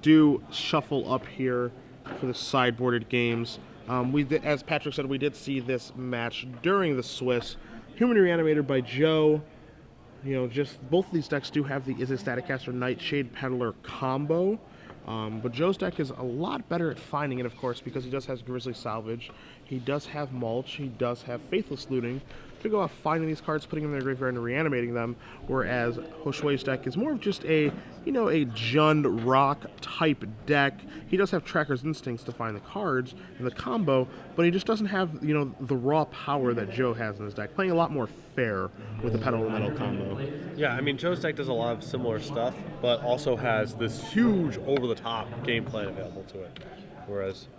do shuffle up here for the sideboarded games. As Patrick said, we did see this match during the Swiss. Human Reanimator by Joe. You know, just both of these decks do have the Is It Staticaster Nightshade Peddler combo. But Joe's deck is a lot better at finding it, of course, because he does have Grizzly Salvage. He does have Mulch. He does have Faithless Looting to go out finding these cards, putting them in their graveyard, and reanimating them. Whereas Josue's deck is more of just a, a Jund Rock type deck. He does have Tracker's Instincts to find the cards in the combo, but he just doesn't have, the raw power that Joe has in his deck. Playing a lot more fair with the Pedal Metal combo. Yeah, I mean, Joe's deck does a lot of similar stuff, but also has this huge over-the-top game plan available to it. Whereas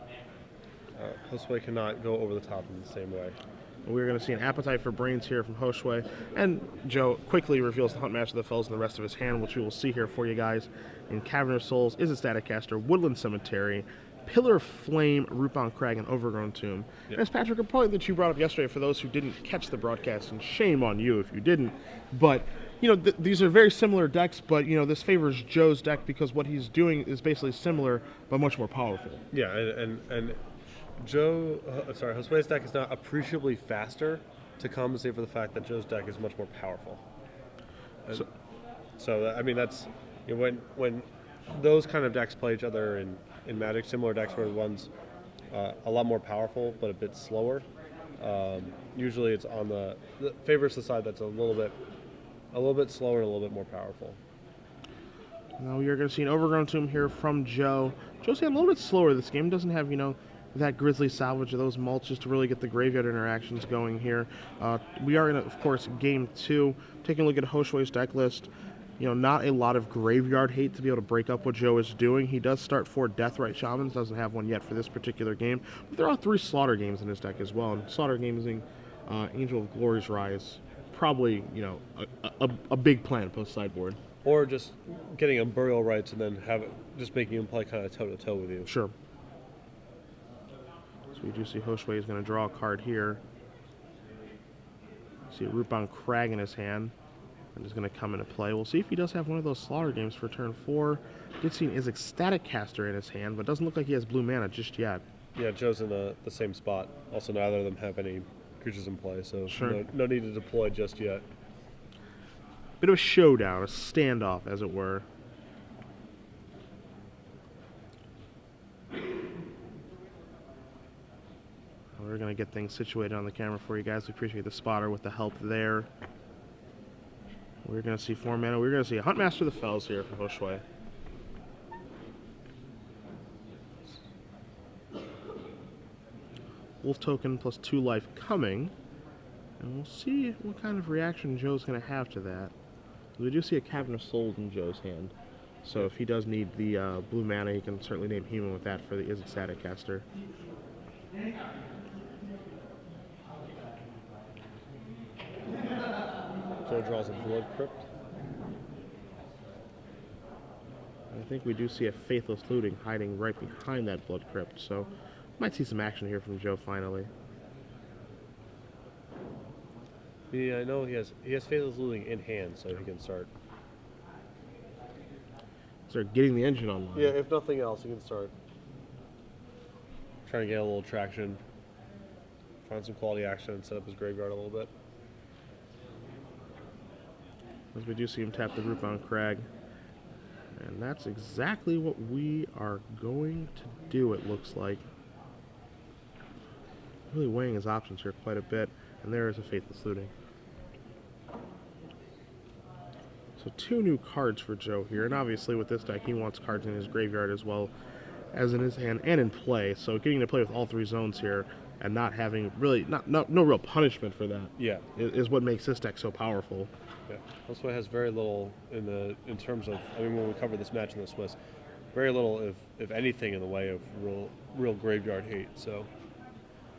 Josue cannot go over the top in the same way. We're going to see an Appetite for Brains here from Josue, and Joe quickly reveals the Huntmaster of the Fells in the rest of his hand, which we will see here for you guys. In Cavernous Souls, Is It Staticaster, Woodland Cemetery, Pillar of Flame, Rootbound Crag, and Overgrown Tomb. Yep. And as Patrick, a point that you brought up yesterday, for those who didn't catch the broadcast, and shame on you if you didn't, but these are very similar decks, but this favors Joe's deck because what he's doing is basically similar but much more powerful. Yeah, and Josue's deck is not appreciably faster to compensate for the fact that Joe's deck is much more powerful. So I mean, that's when those kind of decks play each other in Magic, similar decks where one's a lot more powerful but a bit slower. Usually, it's on the favors the side that's a little bit slower and a little bit more powerful. Now you're going to see an Overgrown Tomb here from Joe. Joe's a little bit slower this game. Doesn't have that Grizzly Salvage or those mulches to really get the graveyard interactions going here. We are in, of course, game 2. Taking a look at Josue's deck list. Not a lot of graveyard hate to be able to break up what Joe is doing. He does start 4 Deathrite Shamans, doesn't have one yet for this particular game. But there are 3 Slaughter Games in his deck as well. And Slaughter Games using Angel of Glory's Rise, probably, a big plan post-sideboard. Or just getting him Burial Rites and then just making him play kind of toe-to-toe with you. Sure. So we do see Josue is going to draw a card here. See a Rootbound Crag in his hand. And is going to come into play. We'll see if he does have one of those Slaughter Games for turn 4. Did see an Is It Staticaster in his hand, but doesn't look like he has blue mana just yet. Yeah, Joe's in the same spot. Also, neither of them have any creatures in play, so sure. no need to deploy just yet. Bit of a showdown, a standoff, as it were. We're going to get things situated on the camera for you guys. We appreciate the spotter with the help there. We're going to see 4 mana. We're going to see a Huntmaster of the Fells here for Josue. Wolf Token plus 2 life coming. And we'll see what kind of reaction Joe's going to have to that. We do see a Cavernous Souls in Joe's hand. So if he does need the blue mana, he can certainly name Human with that for the Is It Staticaster. Joe draws a Blood Crypt. I think we do see a Faithless Looting hiding right behind that Blood Crypt, so might see some action here from Joe finally. Yeah, I know he has Faithless Looting in hand, so he can start getting the engine online. Yeah, if nothing else, he can start trying to get a little traction, find some quality action, and set up his graveyard a little bit. As we do see him tap the Rootbound Crag. And that's exactly what we are going to do, it looks like. Really weighing his options here quite a bit. And there is a Faithless Looting. So 2 new cards for Joe here. And obviously with this deck, he wants cards in his graveyard as well as in his hand and in play. So getting to play with all 3 zones here and not having really, no real punishment for that. Yeah. Is what makes this deck so powerful. Yeah, Josue has very little in terms of, I mean, when we covered this match in the Swiss, very little, if anything, in the way of real graveyard hate. So,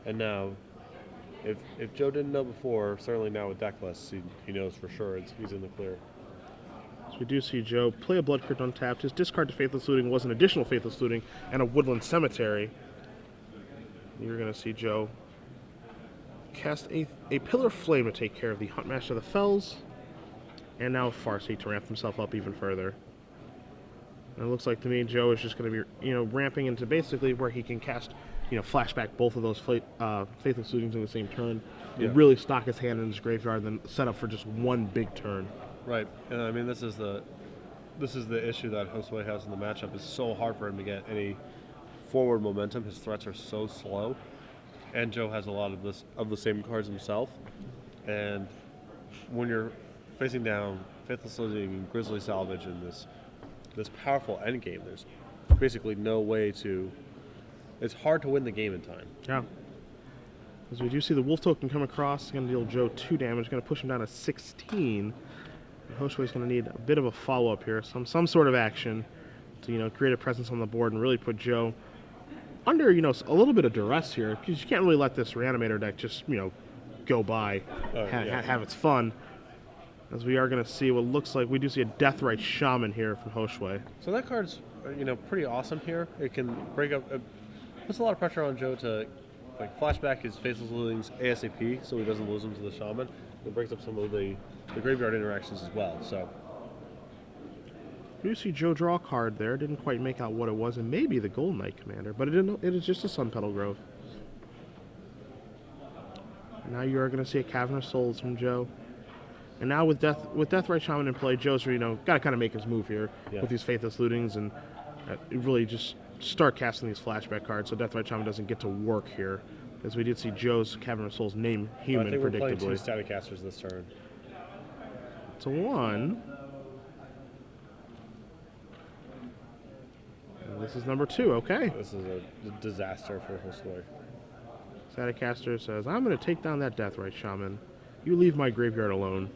and now, if Joe didn't know before, certainly now with deck lists, he knows for sure he's in the clear. So we do see Joe play a Blood Crypt untapped. His discard to Faithless Looting was an additional Faithless Looting and a Woodland Cemetery. You're going to see Joe cast a Pillar of Flame to take care of the Huntmaster of the Fells. And now Farseek to ramp himself up even further. And it looks like to me Joe is just going to be, ramping into basically where he can cast, flashback both of those Faithless Lootings in the same turn. Yeah. Really stock his hand in his graveyard, then set up for just one big turn. Right, and I mean this is the issue that Josue has in the matchup. It's so hard for him to get any forward momentum. His threats are so slow, and Joe has a lot of the same cards himself. And when you're facing down Faithless Looting and Grizzly Salvage in this powerful endgame, there's basically no way to. It's hard to win the game in time. Yeah. As we do see the Wolf Token come across, going to deal Joe 2 damage, going to push him down to 16. Josue is going to need a bit of a follow-up here, some sort of action to, create a presence on the board and really put Joe under, a little bit of duress here, because you can't really let this Reanimator deck just, go by, have its fun. As we are going to see what looks like, we do see a Deathrite Shaman here from Josue. So that card's, pretty awesome here. It can break up, puts a lot of pressure on Joe to flashback his Faceless Lootings ASAP so he doesn't lose them to the Shaman. It breaks up some of the graveyard interactions as well. So You see Joe draw a card there. Didn't quite make out what it was, and maybe the Golden Knight Commander, but it is just a Sun Petal Grove. Now you are going to see a Cavern of Souls from Joe. And now with Deathrite Shaman in play, Joe's got to kind of make his move here with these Faithless Lootings and really just start casting these flashback cards so Deathrite Shaman doesn't get to work here. As we did see Joe's Cavern of Souls name human, I think we're playing predictably. 2 Static Casters this turn. It's a 1. And this is number 2, okay. This is a disaster for Josue. Staticaster says, I'm going to take down that Deathrite Shaman. You leave my graveyard alone.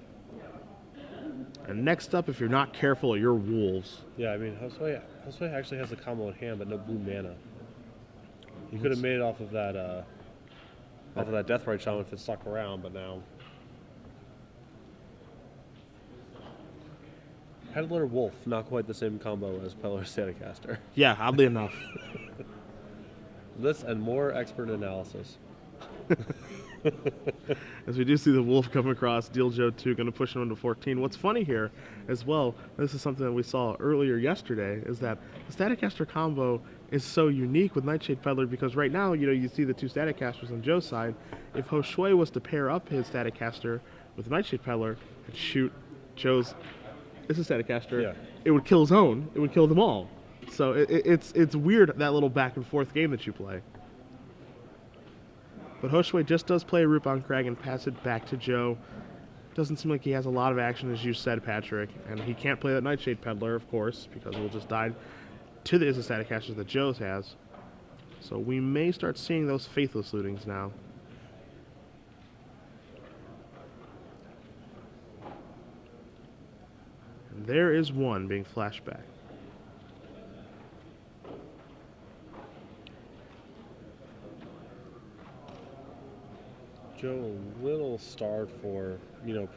And next up, if you're not careful, are your wolves. Yeah, I mean, Josue actually has a combo in hand, but no blue mana. He could have made it off of that Deathrite Shaman if it stuck around, but now. Peddler Wolf, not quite the same combo as Peddler Staticaster. Yeah, oddly enough. This and more expert analysis. As we do see the Wolf come across, deal Joe 2, going to push him into 14. What's funny here as well, this is something that we saw earlier yesterday, is that the Staticaster combo is so unique with Nightshade Peddler because right now, you see the 2 Staticasters on Joe's side. If Josue was to pair up his Staticaster with Nightshade Peddler and shoot Joe's, this is Staticaster, it would kill his own. It would kill them all. So it's weird, that little back and forth game that you play. But Josue just does play a Rootbound Crag and pass it back to Joe. Doesn't seem like he has a lot of action, as you said, Patrick. And he can't play that Nightshade Peddler, of course, because it will just die to the Staticaster that Joe's has. So we may start seeing those Faithless Lootings now. And there is one being flashed back. Joe a little starved for,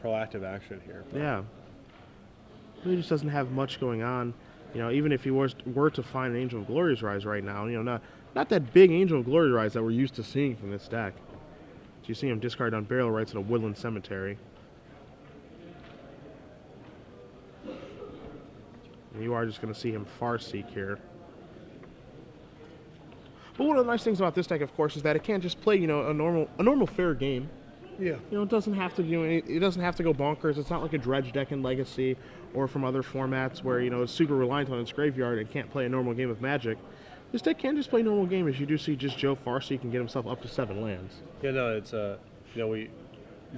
proactive action here. Yeah. He just doesn't have much going on. Even if he were to find an Angel of Glory's Rise right now, not that big Angel of Glory's Rise that we're used to seeing from this deck. You see him discard on Burial Rites in a Woodland Cemetery. And you are just going to see him Farseek here. But one of the nice things about this deck, of course, is that it can't just play, a normal fair game. Yeah. It doesn't have to it doesn't have to go bonkers. It's not like a Dredge deck in Legacy or from other formats where, it's super reliant on its graveyard and can't play a normal game of Magic. This deck can just play normal game, as you do see just Joe Farseek can get himself up to 7 lands. Yeah, no, it's the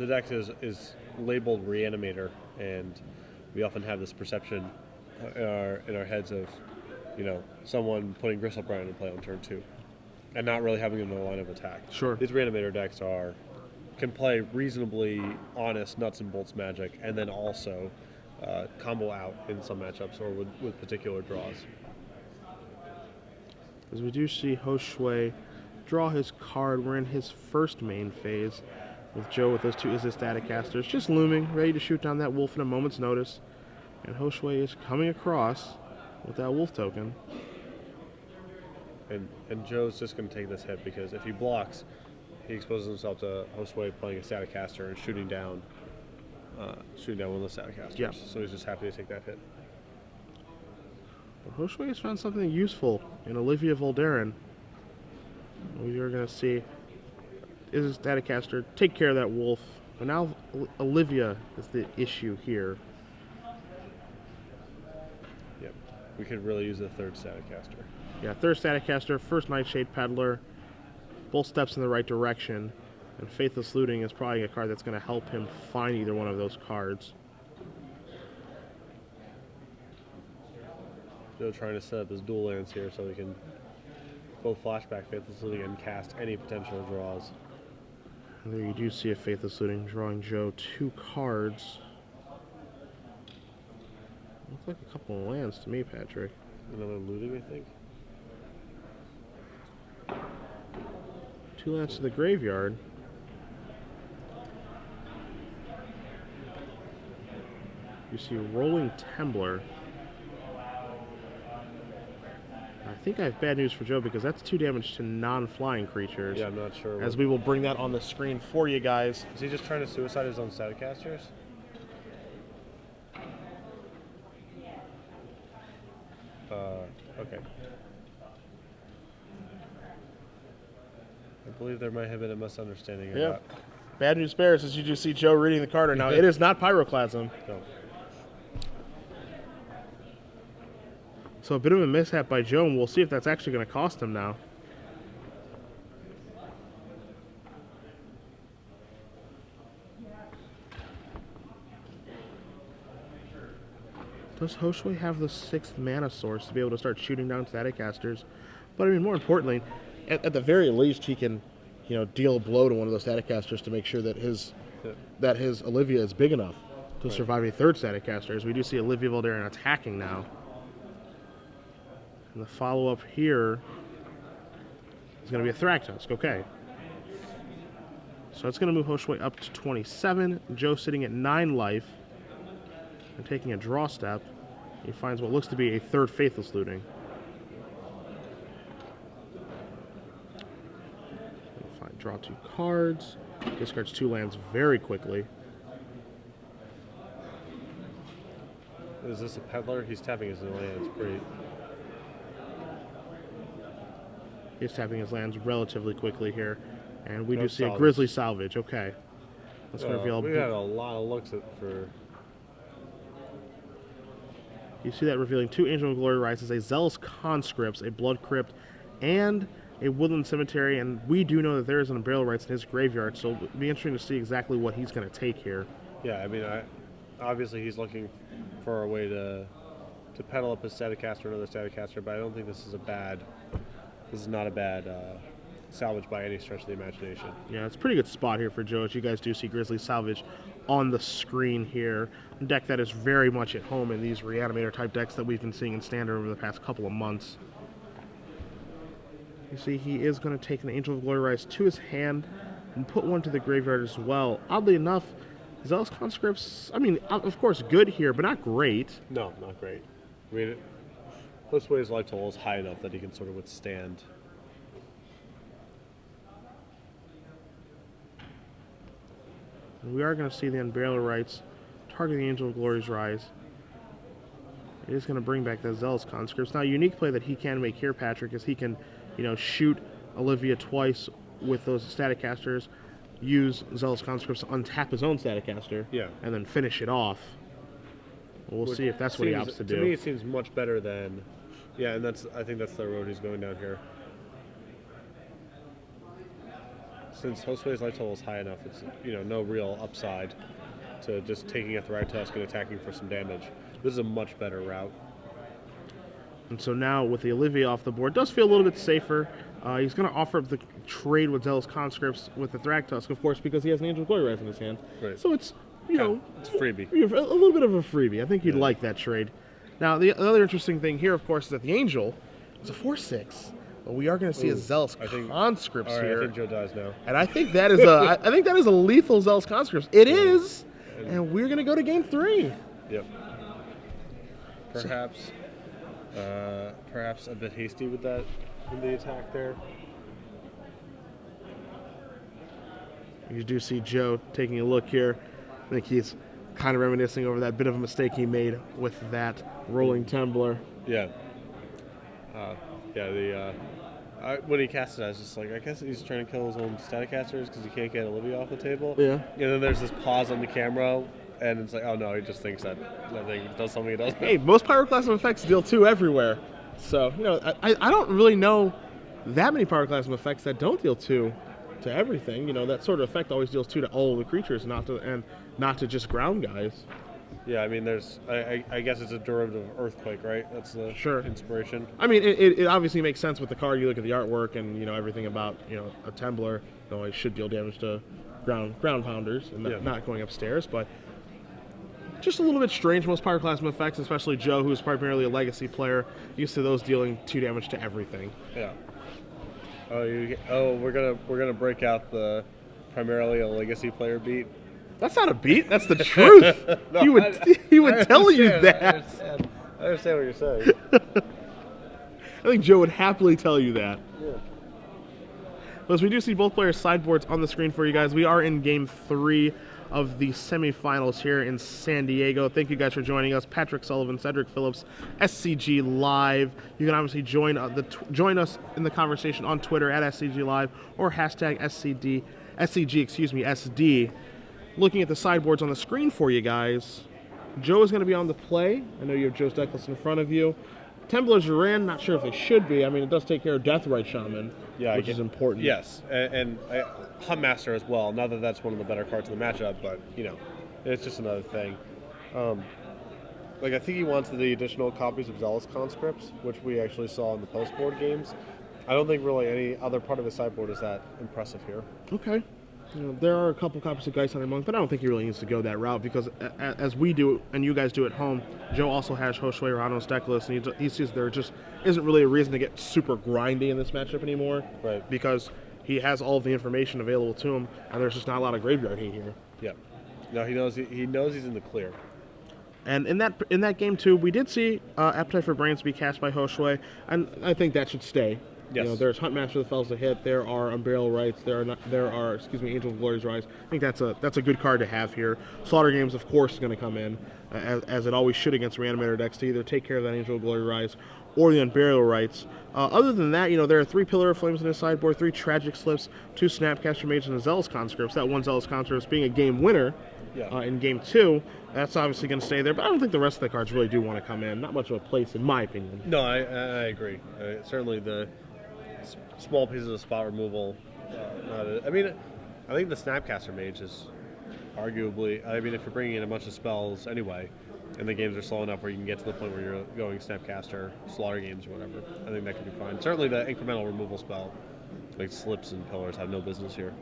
deck is labeled Reanimator, and we often have this perception in our heads of, someone putting Gristlebrand in play on turn 2. And not really having them in the line of attack. Sure. These Reanimator decks can play reasonably honest nuts and bolts Magic, and then also combo out in some matchups or with particular draws. As we do see Josue draw his card, we're in his first main phase with Joe with those 2 Static-Casters just looming, ready to shoot down that Wolf in a moment's notice. And Josue is coming across with that Wolf token. And Joe's just going to take this hit because if he blocks, he exposes himself to Josue playing a Staticaster and shooting down one of the Staticasters. Yeah. So he's just happy to take that hit. Josue has found something useful in Olivia Voldaren. We are going to see is a Staticaster take care of that wolf. But now Olivia is the issue here. Yep. We could really use a third Staticaster. Yeah, third Staticaster, first Nightshade Peddler. Both steps in the right direction. And Faithless Looting is probably a card that's going to help him find either one of those cards. Joe trying to set up his dual lands here so he can both flashback Faithless Looting and cast any potential draws. And there you do see a Faithless Looting drawing Joe 2 cards. Looks like a couple of lands to me, Patrick. Another looting, I think. 2 lands to the graveyard. You see Rolling Tembler. I think I have bad news for Joe because that's 2 damage to non-flying creatures. Yeah, I'm not sure. As we will bring that on the screen for you guys. Is he just trying to suicide his own Staticasters? Okay. I believe there might have been a misunderstanding of that. Bad news bears, as you do see Joe reading the card right now. It is not Pyroclasm. No. So a bit of a mishap by Joe, and we'll see if that's actually going to cost him now. Does Josue have the 6th mana source to be able to start shooting down Staticasters? But I mean, more importantly, at the very least, he can, deal a blow to one of those Staticasters to make sure that his Olivia is big enough to survive a 3rd Staticaster. As we do see Olivia Voldaren attacking now. And the follow-up here is going to be a Thragtusk. Okay. So it's going to move Josue up to 27. Joe sitting at 9 life. And taking a draw step. He finds what looks to be a 3rd Faithless Looting. Draw 2 cards. Discards 2 lands very quickly. Is this a peddler? He's tapping his lands pretty. He's tapping his lands relatively quickly here. And we No do see salvage. a Grizzly Salvage. Okay. That's going to reveal. We had a lot of looks for. You see that revealing 2 Angel of Glory Rises, a Zealous Conscripts, a Blood Crypt, and a Woodland Cemetery. And we do know that there is an Unburial Rites in his graveyard, so it'll be interesting to see exactly what he's going to take here. Yeah, I mean, obviously he's looking for a way to pedal up his Staticaster or another Staticaster, but I don't think this is not a bad salvage by any stretch of the imagination. Yeah, it's a pretty good spot here for Joe, as you guys do see Grizzly Salvage on the screen here. A deck that is very much at home in these Reanimator type decks that we've been seeing in Standard over the past couple of months. You see he is going to take an Angel of Glory Rise to his hand and put one to the graveyard as well. Oddly enough, Zealous Conscripts, I mean, of course, good here, but not great. No, not great. I mean, Josue's life total is high enough that he can sort of withstand. We are going to see the Unburial Rites target the Angel of Glory's Rise. It is going to bring back the Zealous Conscripts. Now, a unique play that he can make here, Patrick, is he can, shoot Olivia twice with those Staticasters, use Zealous Conscripts to untap his own Staticaster, and then finish it off. We'll see if that's what he opts to do. To me, it seems much better than, and I think that's the road he's going down here. Since Josue's life total is high enough, it's no real upside to just taking a Thragtusk and attacking for some damage. This is a much better route. And so now with the Olivia off the board, does feel a little bit safer. He's going to offer up the trade with Zealous Conscripts with the Thragtusk, of course, because he has an Angel of Glory Rise in his hand. Right. So it's, it's a freebie. A little bit of a freebie. I think you'd like that trade. Now, the other interesting thing here, of course, is that the Angel is a 4/6. But we are going to see a Zealous Conscripts here. I think Joe dies now. And I think that is a lethal Zealous Conscripts. It is, and we're going to go to game 3. Yep. Perhaps a bit hasty with that in the attack there. You do see Joe taking a look here. I think he's kind of reminiscing over that bit of a mistake he made with that Rolling Tembler. Yeah, Yeah, when he cast it, I was just like, I guess he's trying to kill his own static casters because he can't get Olivia off the table. Yeah. And then there's this pause on the camera, and it's like, oh no, he just thinks that thing does something it doesn't. Hey, most pyroclasm effects deal 2 everywhere. So, I don't really know that many pyroclasm effects that don't deal 2 to everything. That sort of effect always deals 2 to all the creatures, not to just ground guys. Yeah, I mean, I guess it's a derivative of Earthquake, right? That's the inspiration. I mean, it obviously makes sense with the card. You look at the artwork and, everything about, a Temblor, it should deal damage to ground pounders and not going upstairs, but just a little bit strange. Most pyroclasm effects, especially Joe, who's primarily a legacy player, used to those dealing 2 damage to everything. Yeah. We're gonna break out the primarily a legacy player beat. That's not a beat. That's the truth. No, he would tell you that. I understand what you're saying. I think Joe would happily tell you that. Yeah. But as we do see both players' sideboards on the screen for you guys, we are in Game 3 of the semifinals here in San Diego. Thank you guys for joining us. Patrick Sullivan, Cedric Phillips, SCG Live. You can obviously join us in the conversation on Twitter at SCG Live or hashtag SCG SD. Looking at the sideboards on the screen for you guys, Joe is going to be on the play. I know you have Joe's deck list in front of you. Temblars are in. Not sure if they should be. I mean, it does take care of Deathrite Shaman, which is important. Yes, and Huntmaster as well. Not that that's one of the better cards in the matchup, but, it's just another thing. I think he wants the additional copies of Zealous Conscripts, which we actually saw in the post-board games. I don't think really any other part of his sideboard is that impressive here. Okay. There are a couple copies of Geist Hunter Monk, but I don't think he really needs to go that route because as we do and you guys do at home, Joe also has Josue Rojano's deck list, and he sees there just isn't really a reason to get super grindy in this matchup anymore. Right. Because he has all of the information available to him, and there's just not a lot of graveyard hate here. Yeah. No, he knows he's in the clear. And in that game too, we did see Appetite for Brains be cast by Josue, and I think that should stay. Yes. There's Huntmaster of the Fells to hit. There are Unburial Rites. There are Angel of Glory's Rise. I think that's a good card to have here. Slaughter Games, of course, is going to come in as it always should against Reanimator decks to either take care of that Angel of Glory Rise or the Unburial Rites. Other than that, there are 3 Pillar of Flames in his sideboard, 3 Tragic Slips, 2 Snapcaster Mages, and a Zealous Conscripts. That one Zealous Conscripts being a game winner. In Game 2, that's obviously going to stay there, but I don't think the rest of the cards really do want to come in. Not much of a place, in my opinion. No, I agree. Certainly the small pieces of spot removal. I think the Snapcaster Mage is arguably, if you're bringing in a bunch of spells anyway, and the games are slow enough where you can get to the point where you're going Snapcaster, Slaughter Games, or whatever, I think that could be fine. Certainly the incremental removal spell, like Slips and Pillars, have no business here.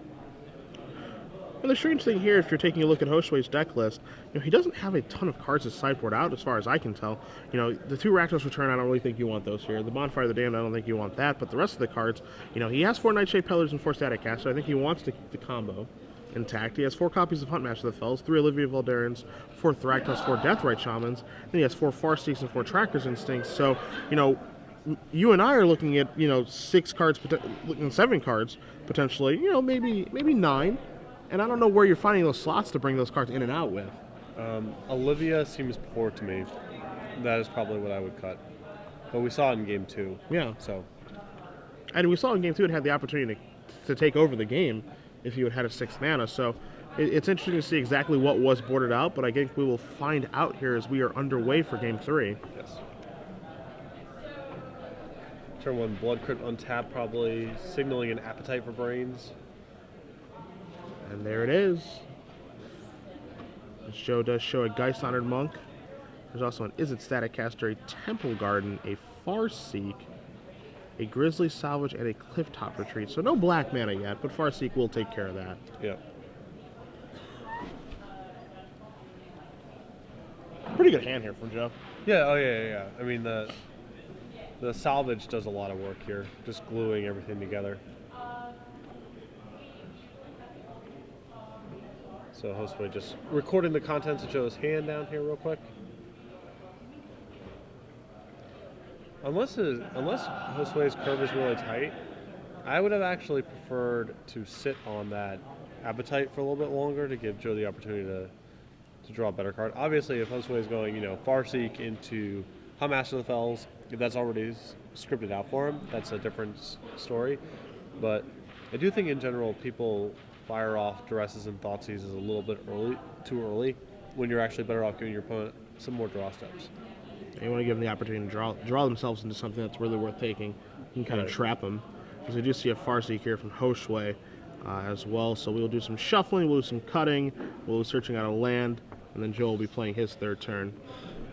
And the strange thing here, if you're taking a look at Josue's deck list, he doesn't have a ton of cards to sideboard out as far as I can tell. The 2 Rakdos Return, I don't really think you want those here. The Bonfire of the Damned, I don't think you want that. But the rest of the cards, he has 4 Nightshade Pillars and 4 Static Cast, so I think he wants to keep the combo intact. He has 4 copies of Huntmaster of the Fells, 3 Olivia Valderans, 4 Thragtusk, 4 Deathrite Shamans, then he has 4 Farseeks and 4 Tracker's Instincts. So, you and I are looking at, 6 cards, 7 cards, potentially, maybe 9. And I don't know where you're finding those slots to bring those cards in and out with. Olivia seems poor to me. That is probably what I would cut. But we saw it in Game 2. Yeah. So. And we saw in Game 2 it had the opportunity to take over the game if you had a 6th mana. So it's interesting to see exactly what was boarded out, but I think we will find out here as we are underway for Game 3. Yes. Turn 1, Blood Crypt untap, probably signaling an Appetite for Brains. And there it is. This show does show a Geist Honored Monk. There's also an Izzet Static Caster, a Temple Garden, a Farseek, a Grizzly Salvage, and a Clifftop Retreat. So no black mana yet, but Farseek will take care of that. Yeah. Pretty good hand here from Joe. Yeah, yeah. I mean, the salvage does a lot of work here, just gluing everything together. So Josue just recording the contents of Joe's hand down here real quick. Unless Josue's curve is really tight, I would have actually preferred to sit on that Appetite for a little bit longer to give Joe the opportunity to draw a better card. Obviously, if Josue is going, Farseek into Huntmaster of the Fells, if that's already scripted out for him, that's a different story. But I do think in general people fire off duresses and Thoughtseize is a little bit too early, when you're actually better off giving your opponent some more draw steps. You want to give them the opportunity to draw themselves into something that's really worth taking. You can kind of trap them. Because I do see a Farseek here from Josue as well. So we'll do some shuffling, we'll do some cutting, we'll be searching out a land, and then Joe will be playing his third turn.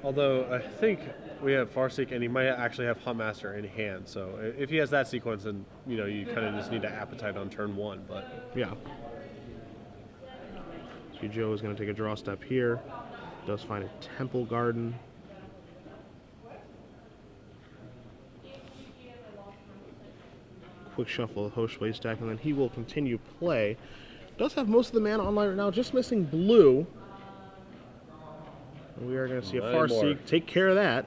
Although I think we have Farseek, and he might actually have Huntmaster in hand. So if he has that sequence, then you kind of just need to appetite on turn 1. But yeah. So Joe is going to take a draw step here. Does find a Temple Garden. Quick shuffle of Josue's deck, and then he will continue play. Does have most of the mana online right now, just missing blue. And we are going to see a Farseek take care of that.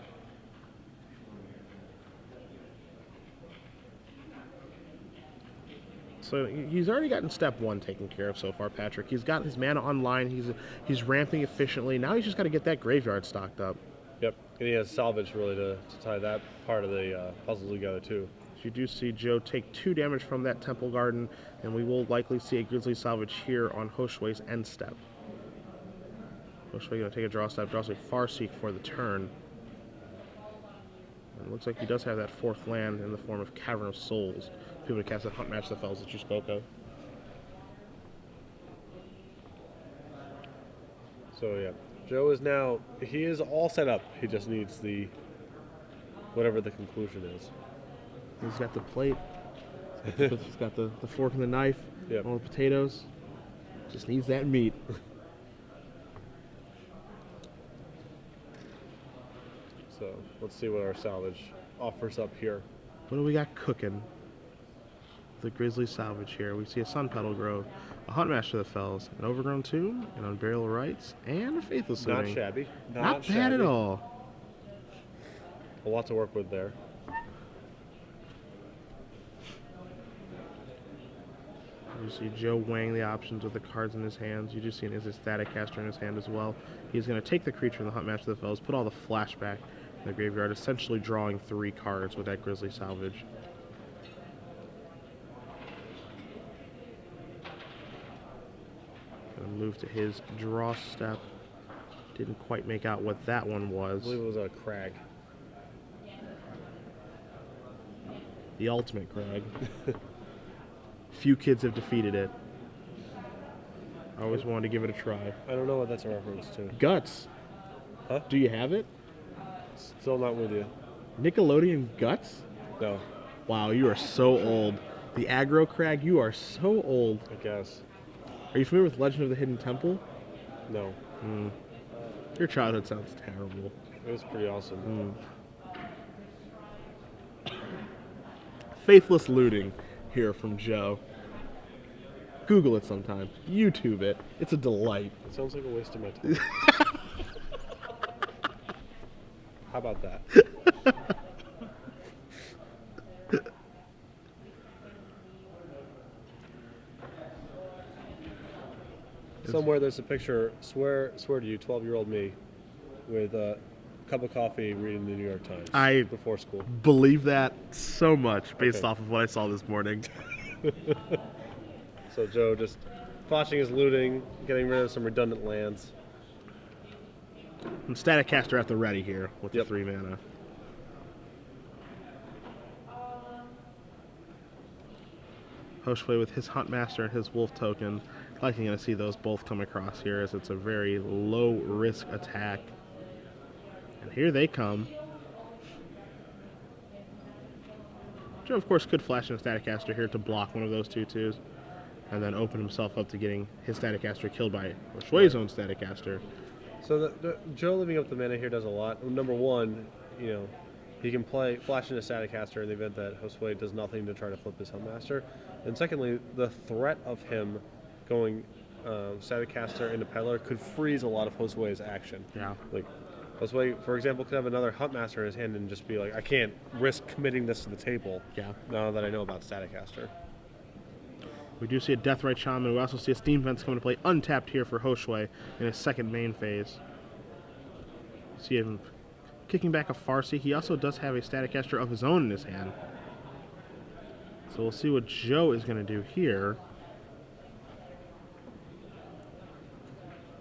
So he's already gotten step 1 taken care of so far, Patrick. He's got his mana online. He's ramping efficiently. Now he's just got to get that graveyard stocked up. Yep, and he has salvage really to tie that part of the puzzle together too. So you do see Joe take 2 damage from that Temple Garden, and we will likely see a Grizzly Salvage here on Josue's end step. Josue going to take a draw step, draws a Farseek for the turn. And it looks like he does have that 4th land in the form of Cavern of Souls. People to cast that Hunt Match the Fells that you spoke of. So yeah, Joe is now, he is all set up. He just needs whatever the conclusion is. He's got the plate. He's got the fork and the knife. Yep. All the potatoes. Just needs that meat. So let's see what our salvage offers up here. What do we got cooking? The Grizzly Salvage here. We see a Sun Petal Grove, a Huntmaster of the Fells, an Overgrown Tomb, an Unburial Rites, and a Faithless Looting. Not shabby. Not bad at all. A lot to work with there. You see Joe weighing the options with the cards in his hands. You do see an Static Caster in his hand as well. He's going to take the creature in the Huntmaster of the Fells, put all the flashback in the graveyard, essentially drawing 3 cards with that Grizzly Salvage. Going to move to his draw step. Didn't quite make out what that one was. I believe it was a Crag. The ultimate Crag. Few kids have defeated it. I always wanted to give it a try. I don't know what that's a reference to. Guts. Huh? Do you have it? Still not with you. Nickelodeon Guts? No. Wow, you are so old. The aggro Crag, you are so old. I guess. Are you familiar with Legend of the Hidden Temple? No. Your childhood sounds terrible. It was pretty awesome. Faithless Looting here from Joe. Google it sometime. YouTube it. It's a delight. It sounds like a waste of my time. How about that? Somewhere there's a picture, swear to you, 12-year-old me, with a cup of coffee reading the New York Times before school. Believe that so much based off of what I saw this morning. So Joe just botching his looting, getting rid of some redundant lands. And Static Caster at the ready here with the 3 mana. Josue with his Huntmaster and his Wolf token. Likely going to see those both come across here as it's a very low risk attack. And here they come. Joe, of course, could flash in a Static Caster here to block one of those 2/2s. And then open himself up to getting his Static Caster killed by Josue's own Static Caster. So Joe living up the mana here does a lot. Number one, he can flash in a Static Caster in the event that Josue does nothing to try to flip his Huntmaster. And secondly, the threat of him going Static Caster into Peddler could freeze a lot of Josue's action. Yeah. Like, Josue, for example, could have another Huntmaster in his hand and just be like, I can't risk committing this to the table. Yeah. Now that I know about Static Caster. We do see a Deathrite Shaman. We also see a Steam Fence coming to play untapped here for Josue in his second main phase. See him kicking back a Farsi. He also does have a Static Caster of his own in his hand. So we'll see what Joe is going to do here.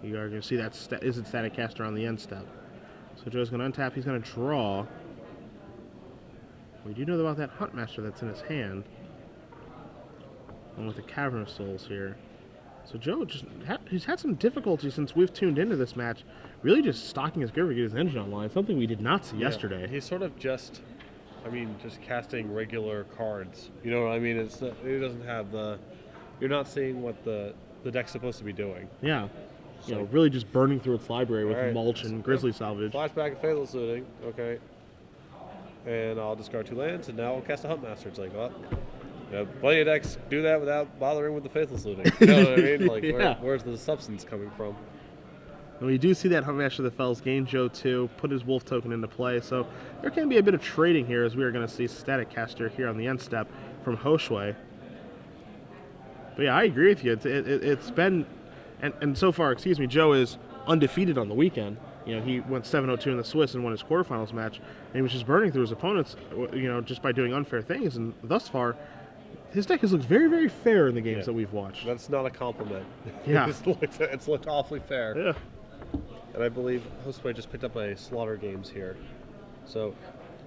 You are going to see that is it Static Caster on the end step. So Joe's going to untap. He's going to draw. We do know about that Huntmaster that's in his hand. And with the Cavern of Souls here. So Joe he's had some difficulty since we've tuned into this match. Really just stocking his graveyard to get his engine online. Something we did not see yesterday. He's sort of just casting regular cards. You know what I mean? It doesn't have the... You're not seeing what the deck's supposed to be doing. Yeah. You know, really just burning through its library with mulch and grizzly salvage. Flashback and Fatal Looting. Okay. And I'll discard 2 lands, and now I'll cast a Huntmaster. It's like, well, you know, plenty of decks do that without bothering with the Faithless Looting. You know what I mean? Like, where's the substance coming from? And we do see that Huntmaster that Fells gain Joe 2, put his Wolf token into play. So there can be a bit of trading here, as we are going to see Static Caster here on the end step from Josue. But yeah, I agree with you. It's been, and so far, excuse me, Joe is undefeated on the weekend. You know, he went 7-0-2 in the Swiss and won his quarterfinals match, and he was just burning through his opponents, you know, just by doing unfair things. And thus far, his deck has looked very, very fair in the games that we've watched. That's not a compliment. Yeah. It's looked awfully fair. Yeah. And I believe Josue just picked up a Slaughter Games here. So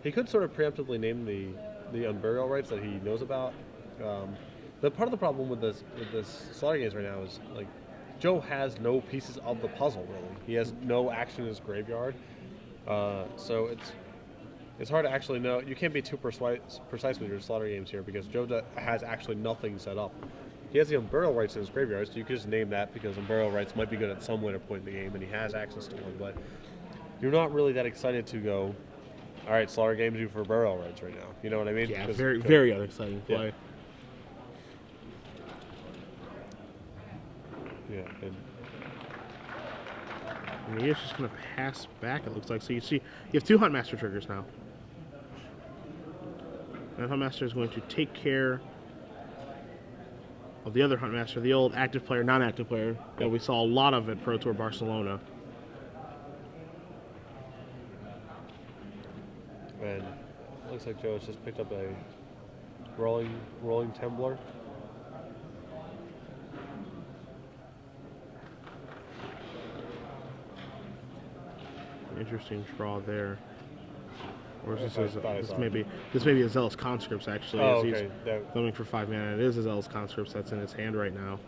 he could sort of preemptively name the Unburial Rights that he knows about. The part of the problem with this Slaughter Games right now is, like, Joe has no pieces of the puzzle, really. He has no action in his graveyard. So it's hard to actually know. You can't be too precise with your Slaughter Games here because Joe has actually nothing set up. He has the Unburial Rights in his graveyard, so you could just name that because Unburial Rights might be good at some later point in the game, and he has access to one. But you're not really that excited to go, all right, Slaughter Games you for Burial Rights right now. You know what I mean? Yeah, very unexciting play. Yeah. And he is just going to pass back, it looks like. So you see, you have 2 Huntmaster triggers now. And Huntmaster is going to take care of the other Huntmaster, the old active player, non-active player that we saw a lot of at Pro Tour Barcelona. And it looks like Joe has just picked up a rolling Temblor. Interesting draw there. Or is this may be a Zealous Conscripts, actually. Oh, as okay. He's going for 5 mana. It is a Zealous Conscripts that's in his hand right now.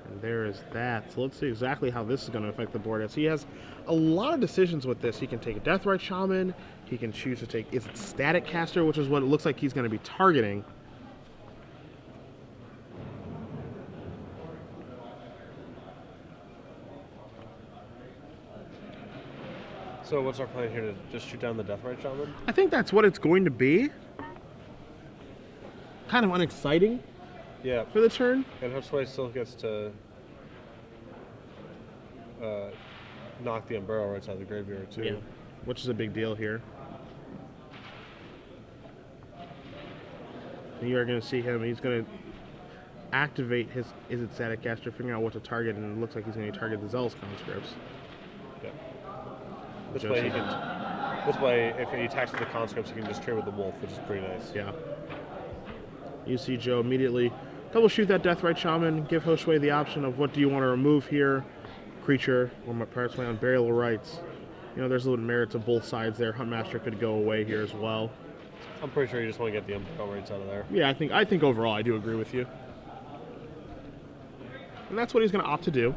And there is that. So let's see exactly how this is going to affect the board. As he has a lot of decisions with this. He can take a Deathrite Shaman. He can choose to take Static Caster, which is what it looks like he's going to be targeting. So what's our plan here, to just shoot down the Deathrite Shaman? I think that's what it's going to be. Kind of unexciting for the turn. And Josue still gets to knock the Unburial Rights out of the graveyard too. Yeah, which is a big deal here. And you are going to see him, he's going to activate his Static Caster, figuring out what to target, and it looks like he's going to target the Zealous Conscripts. Yeah. This way, if he attacks with the Conscripts, he can just trade with the Wolf, which is pretty nice. Yeah. You see Joe immediately troubleshoot that Deathrite Shaman, give Josue the option of what do you want to remove here, creature, or perhaps my Unburial Rights. You know, there's a little merit to both sides there. Huntmaster could go away here as well. I'm pretty sure you just want to get the Unburial Rights out of there. Yeah, I think overall I do agree with you. And that's what he's going to opt to do.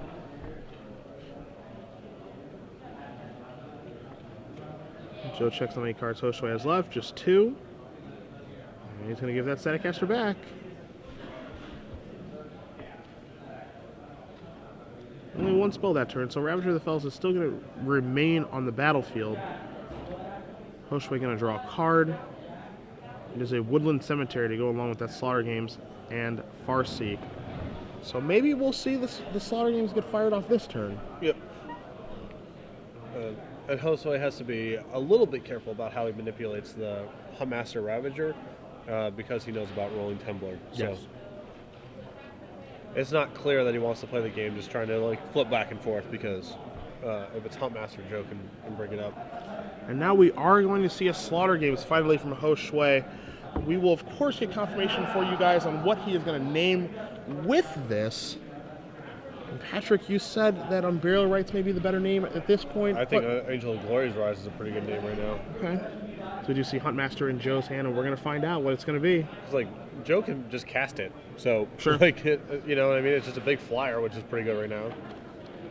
Joe checks how many cards Josue has left, just 2. And he's going to give that Static Caster back. Only 1 spell that turn, so Ravager of the Fells is still going to remain on the battlefield. Josue going to draw a card. There's a Woodland Cemetery to go along with that Slaughter Games and Farsi. So maybe we'll see the Slaughter Games get fired off this turn. Yep. And Josue has to be a little bit careful about how he manipulates the Huntmaster Ravager because he knows about rolling Temblor. So. Yes. it's not clear that he wants to play the game, just trying to like flip back and forth because if it's Huntmaster, Joe can bring it up. And now we are going to see a Slaughter Games finally from Josue. We will, of course, get confirmation for you guys on what he is going to name with this. And Patrick, you said that Unburial Rights may be the better name at this point. I think Angel of Glory's Rise is a pretty good name right now. Okay. So we do see Huntmaster in Joe's hand, and we're going to find out what it's going to be. It's like, Joe can just cast it. So, sure. Like, you know what I mean? It's just a big flyer, which is pretty good right now.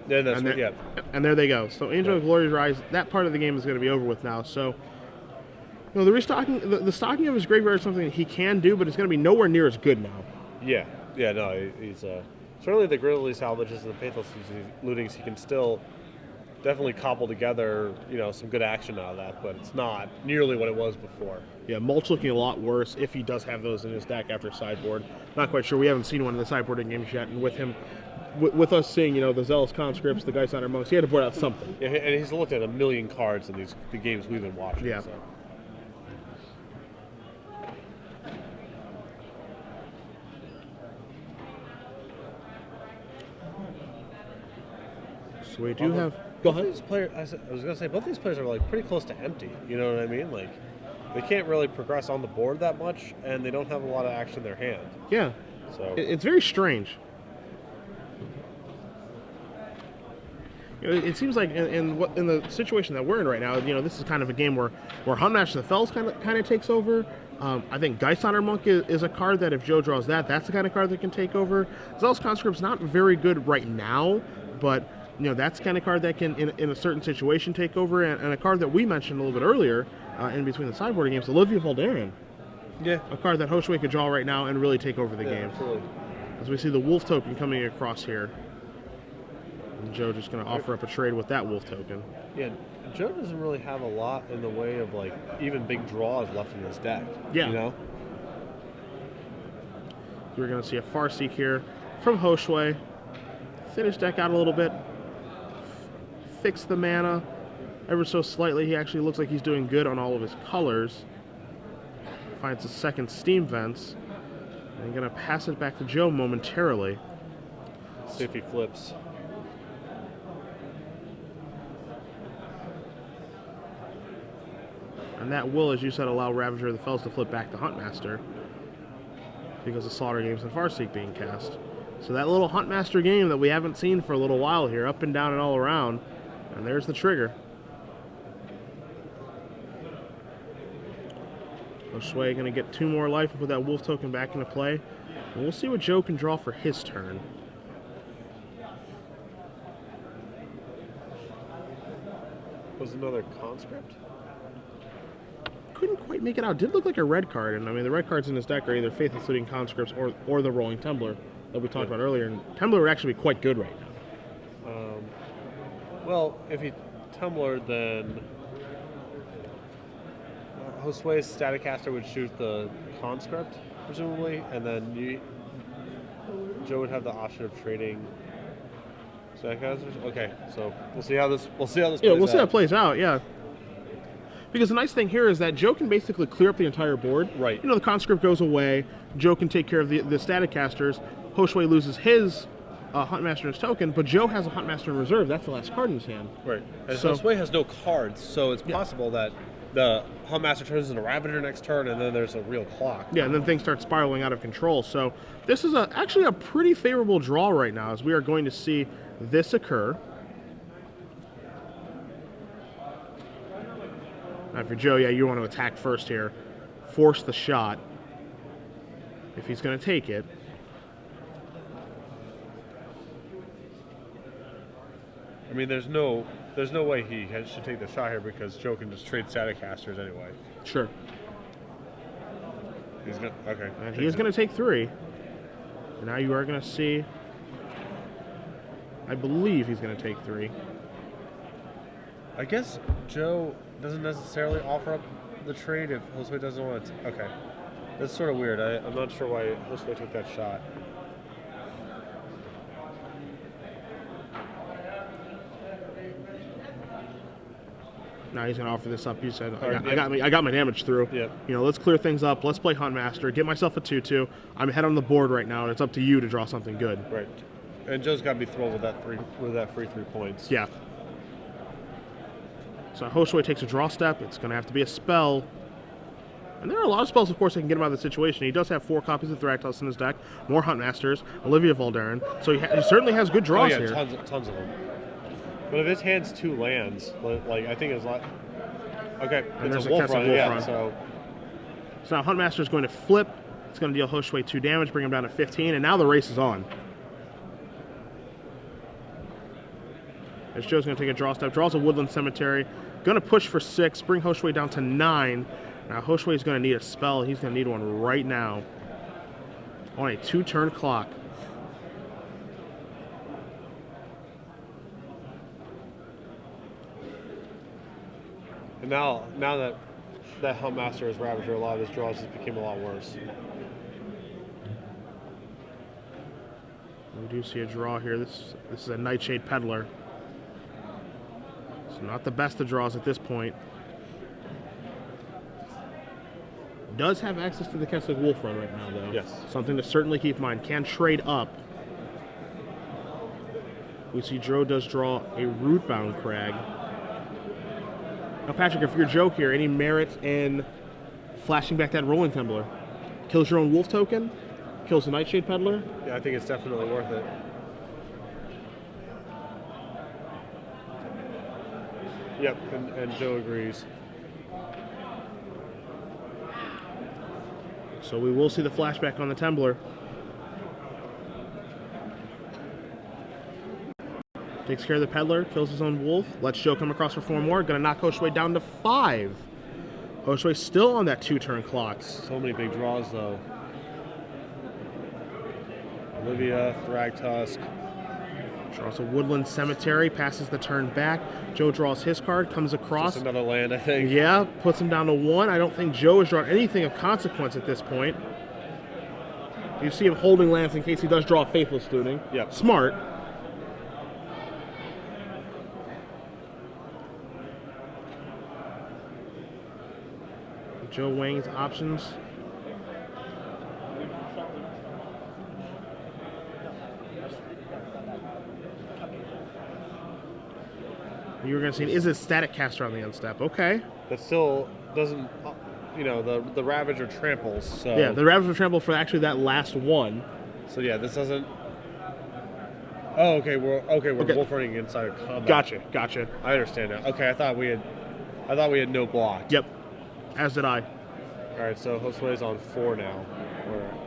Then that's and there they go. So Angel of Glory's Rise, that part of the game is going to be over with now. So, the restocking, the stocking of his graveyard is something he can do, but it's going to be nowhere near as good now. Yeah, no, he's certainly the Grizzly salvages and the Faithless lootings. He can still definitely cobble together, some good action out of that, but it's not nearly what it was before. Yeah, Mulch looking a lot worse if he does have those in his deck after sideboard. Not quite sure. We haven't seen one in the sideboarding games yet, and with him. With us seeing, the Zealous Conscripts, the Geist Hunter Monks, he had to board out something. Yeah, and he's looked at a million cards in the games we've been watching. Yeah. So we do have. Go ahead. I was going to say both these players are like pretty close to empty. You know what I mean? Like they can't really progress on the board that much, and they don't have a lot of action in their hand. Yeah. So it's very strange. It seems like in the situation that we're in right now, this is kind of a game where Huntmaster the Fells kind of takes over. I think Geist Hunter Monk is a card that if Joe draws that's the kind of card that can take over. Zealous Conscript's not very good right now, but that's the kind of card that can in a certain situation take over. And a card that we mentioned a little bit earlier in between the sideboarding games, Olivia Voldaren. Yeah, a card that Josue could draw right now and really take over the game. Absolutely. As we see the Wolf token coming across here. And Joe just going to offer up a trade with that Wolf token. Yeah, Joe doesn't really have a lot in the way of like even big draws left in his deck. Yeah. We're going to see a Farseek here from Josue. Thin his deck out a little bit. Fix the mana ever so slightly. He actually looks like he's doing good on all of his colors. Finds a second Steam Vents. And I'm going to pass it back to Joe momentarily. See if he flips. And that will, as you said, allow Ravager of the Fells to flip back to Huntmaster because of Slaughter Games and Farseek being cast. So that little Huntmaster game that we haven't seen for a little while here, up and down and all around, and there's the trigger. Josue going to get 2 more life and put that Wolf token back into play. And we'll see what Joe can draw for his turn. Was another Conscript? Couldn't quite make it out. Did look like a red card, and I mean the red cards in his deck are either Faithless Looting Conscripts or the Rolling Tumbler that we talked about earlier. And Tumbler would actually be quite good right now. Well, if he Tumbler, then Josue's Staticaster would shoot the Conscript, presumably, and then Joe would have the option of trading Staticasters. Okay, so we'll see how this plays out. Yeah, we'll see how it plays out. Yeah. Because the nice thing here is that Joe can basically clear up the entire board. Right. The Conscript goes away. Joe can take care of the Staticasters. Josue loses his Huntmaster's token, but Joe has a Huntmaster in reserve. That's the last card in his hand. Right. And so Josue has no cards, so it's possible that the Huntmaster turns into Ravager next turn, and then there's a real clock. Yeah, and then things start spiraling out of control. So this is actually a pretty favorable draw right now, as we are going to see this occur. Now for Joe, you want to attack first here. Force the shot if he's going to take it. I mean, there's no way he should take the shot here because Joe can just trade Staticasters anyway. Sure. He's gonna And he is going to take 3. And now you are going to see. I believe he's going to take 3. I guess Joe doesn't necessarily offer up the trade if Josue doesn't want to. Okay, that's sort of weird. I'm not sure why Josue took that shot. Now he's going to offer this up. You said, Right, I got my damage through. Yep. You know, let's clear things up. Let's play Huntmaster. Get myself a 2/2. I'm ahead on the board right now, and it's up to you to draw something good. Right. And Joe's got to be thrilled with that free 3 points. Yeah. So Josue takes a draw step. It's going to have to be a spell. And there are a lot of spells, of course, that can get him out of the situation. He does have 4 copies of Thragtusk in his deck, more Huntmasters, Olivia Valderin. So he certainly has good draws here. Tons of them. But if his hand's 2 lands, like I think it's like, okay, And it's there's a Wolf Run, yeah. Run. So now Huntmaster is going to flip. It's going to deal Josue 2 damage, bring him down to 15, and now the race is on. As Joe's going to take a draw step, draws a Woodland Cemetery, going to push for 6, bring Josue down to 9. Now Josue is going to need a spell. He's going to need one right now on a 2-turn clock. And now that Huntmaster is Ravager, a lot of his draws just became a lot worse. We do see a draw here. This is a Nightshade Peddler. So not the best of draws at this point. Does have access to the Kessler Wolf Run right now, though. Yes. Something to certainly keep in mind. Can trade up. We see Joe does draw a Rootbound Crag. Now, Patrick, if you're Joe here, any merit in flashing back that Rolling Tumbler? Kills your own Wolf token? Kills the Nightshade Peddler? Yeah, I think it's definitely worth it. Yep, and Joe agrees. So we will see the flashback on the Tumbler. Takes care of the Peddler, kills his own Wolf, lets Joe come across for 4 more, gonna knock Josue down to 5. Josue still on that 2-turn clock. So many big draws, though. Olivia, Thragtusk. Draws a Woodland Cemetery, passes the turn back. Joe draws his card, comes across. Just another land, I think. Yeah, puts him down to 1. I don't think Joe has drawn anything of consequence at this point. You see him holding lands in case he does draw a Faithless Looting. Yep. Smart. Joe weighing his options. You were going to see, is it Static Caster on the unstep? Okay. That still doesn't, you know, the Ravager tramples. So Yeah, the Ravager trample for actually that last one. So yeah, this doesn't. Oh, okay. We're wolf running inside of combat. Gotcha. I understand now. Okay, I thought we had no block. Yep. As did I. All right, so Josue is on 4 now,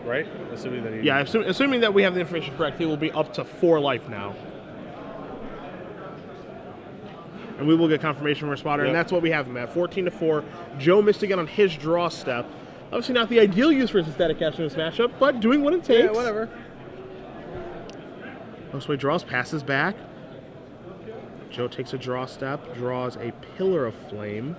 right? Assuming that he. Yeah, assuming that we have the information correct, he will be up to 4 life now. And we will get confirmation from our spotter, and that's what we have him at, 14-4. Joe missed again on his draw step. Obviously not the ideal use for his Static Caster in this matchup, but doing what it takes. Yeah, whatever. Josue draws, passes back. Joe takes a draw step, draws a Pillar of Flame.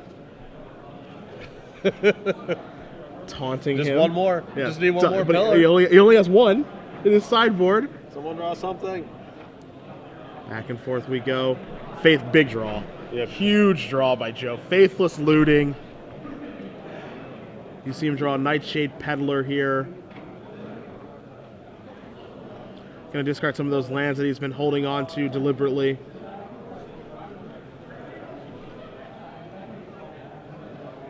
Taunting Just him. one more. Yeah. Just need one more but pillar. he only has 1 in his sideboard. Someone draw something. Back and forth we go. Faith, big draw. Yep. Huge draw by Joe. Faithless Looting. You see him draw Nightshade Peddler here. Going to discard some of those lands that he's been holding on to deliberately.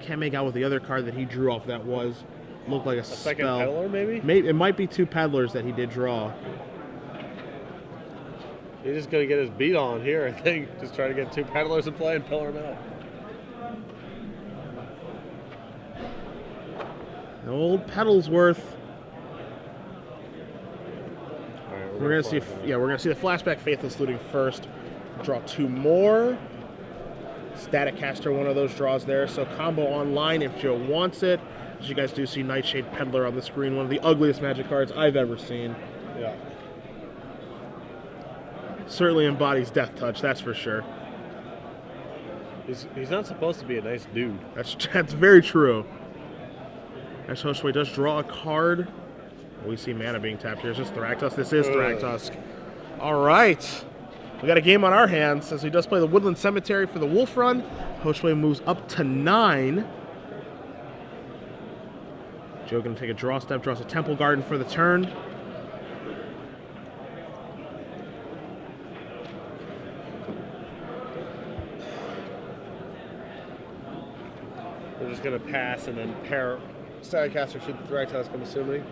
Can't make out what the other card that he drew off that was. Looked like a spell. Second Peddler, maybe? It might be 2 Peddlers that he did draw. He's just going to get his beat on here, I think. Just try to get 2 Peddlers in play and pillar him out. The old Peddlesworth. All right, We're gonna see the flashback Faithless Looting first. Draw 2 more. Static Caster, one of those draws there. So combo online if Joe wants it. As you guys do see Nightshade Peddler on the screen, one of the ugliest Magic cards I've ever seen. Yeah. Certainly embodies Death Touch, that's for sure. He's not supposed to be a nice dude. That's very true. As Josue does draw a card. We see mana being tapped here. Is this Thragtusk? This is Thragtusk. All right. We got a game on our hands as he does play the Woodland Cemetery for the Wolf Run. Josue moves up to 9. Joe going to take a draw step, draws a Temple Garden for the turn. We're just going to pass and then pair Staticaster should the Thragtusk, I'm assuming.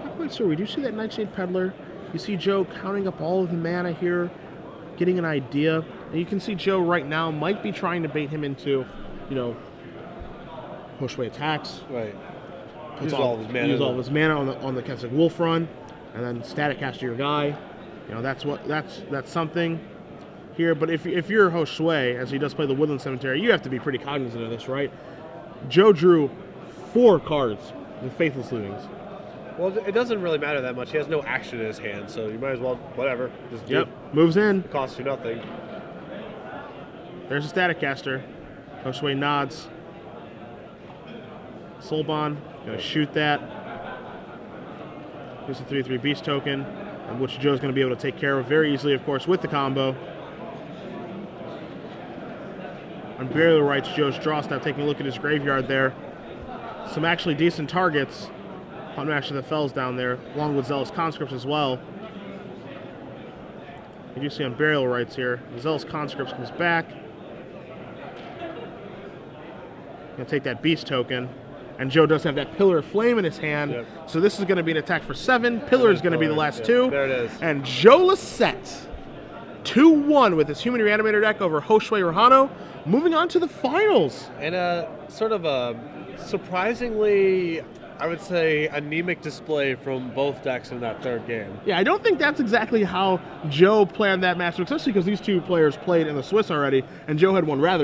Not quite sure. We do see that Nightshade Peddler. You see Joe counting up all of the mana here, getting an idea. And you can see Joe right now might be trying to bait him into, you know, Josue attacks. Right. Use all of his mana. Use all of his mana on the Keswick Wolf Run, and then Staticaster your guy. You know, that's something here. But if you're Josue, as he does play the Woodland Cemetery, you have to be pretty cognizant of this, right? Joe drew 4 cards with Faithless Lootings. Well, it doesn't really matter that much. He has no action in his hand, so you might as well, whatever. Just do. Moves in. It costs you nothing. There's a Staticaster. Josue nods. Soulbond, gonna shoot that. Here's a 3/3 Beast token, which Joe's gonna be able to take care of very easily, of course, with the combo. On Burial Rites, Joe's draw step, taking a look at his graveyard there. Some actually decent targets. Huntmaster of the Fells down there, along with Zealous Conscripts as well. You do see on Burial Rites here, the Zealous Conscripts comes back. Gonna take that Beast token. And Joe does have that Pillar of Flame in his hand. So this is going to be an attack for 7. Pillar is going to be the last 2. There it is. And Joe Lossett, 2-1 with his Human Reanimator deck over Josue Rojano. Moving on to the finals. And sort of a surprisingly, I would say, anemic display from both decks in that third game. Yeah, I don't think that's exactly how Joe planned that matchup, especially because these two players played in the Swiss already, and Joe had one rather.